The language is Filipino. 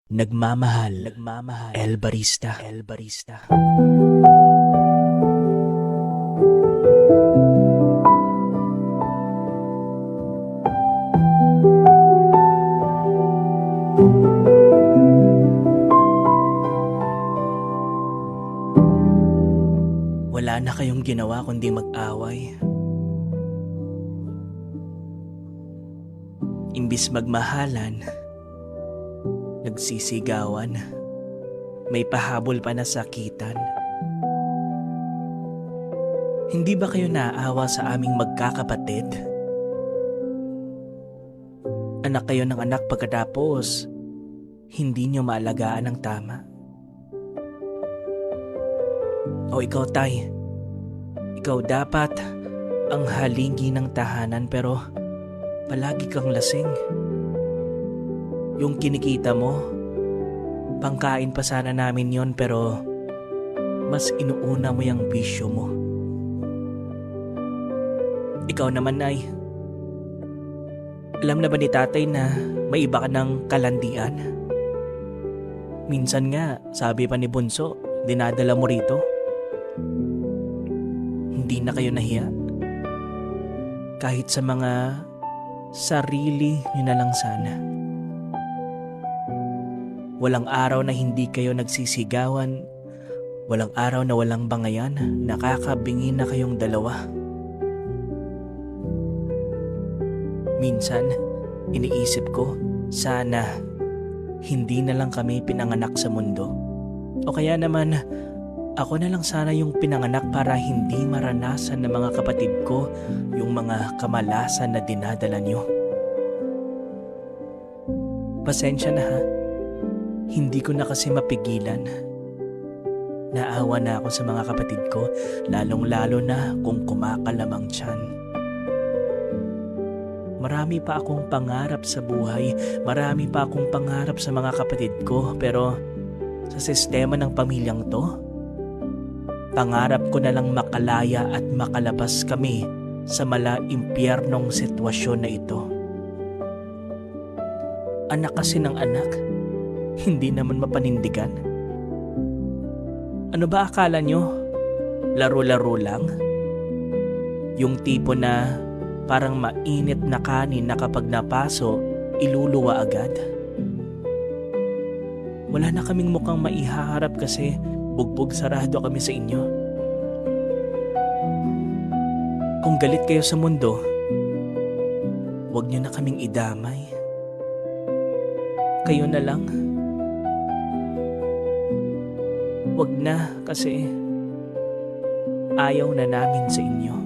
Nagmamahal, El Barista. Wala na kayong ginawa kundi mag-away. Imbis magmahalan, nagsisigawan. May pahabol pa na sakitan. Hindi ba kayo naaawa sa aming magkakapatid? Anak kayo ng anak pagkatapos hindi nyo maalagaan ng tama. O ikaw, tay, ikaw dapat ang haligi ng tahanan pero palagi kang lasing. Yung kinikita mo, pangkain pa sana namin yon pero mas inuuna mo yung bisyo mo. Ikaw naman, ay, alam na ba ni tatay na may iba ka ng kalandian? Minsan nga, sabi pa ni Bunso, dinadala mo rito. Hindi na kayo nahiya? Kahit sa mga sarili nyo na lang sana. Walang araw na hindi kayo nagsisigawan. Walang araw na walang bangayan. Nakakabingi na kayong dalawa. Minsan, iniisip ko, sana hindi na lang kami pinanganak sa mundo. O kaya naman, ako na lang sana yung pinanganak para hindi maranasan ng mga kapatid ko yung mga kamalasan na dinadala nyo. Pasensya na ha. Hindi ko na kasi mapigilan. Naawa na ako sa mga kapatid ko, lalong-lalo na kung kumakalamang tiyan. Marami pa akong pangarap sa buhay, marami pa akong pangarap sa mga kapatid ko, pero sa sistema ng pamilyang to, pangarap ko na lang makalaya at makalabas kami sa mala-impyernong sitwasyon na ito. Anak kasi ng anak, hindi naman mapanindigan. Ano ba akala nyo? Laro-laro lang? Yung tipo na parang mainit na kanin na kapag napaso, iluluwa agad? Wala na kaming mukhang maihaharap kasi bugbog sarado kami sa inyo. Kung galit kayo sa mundo, huwag nyo na kaming idamay. Kayo na lang. Huwag na kasi ayaw na namin sa inyo.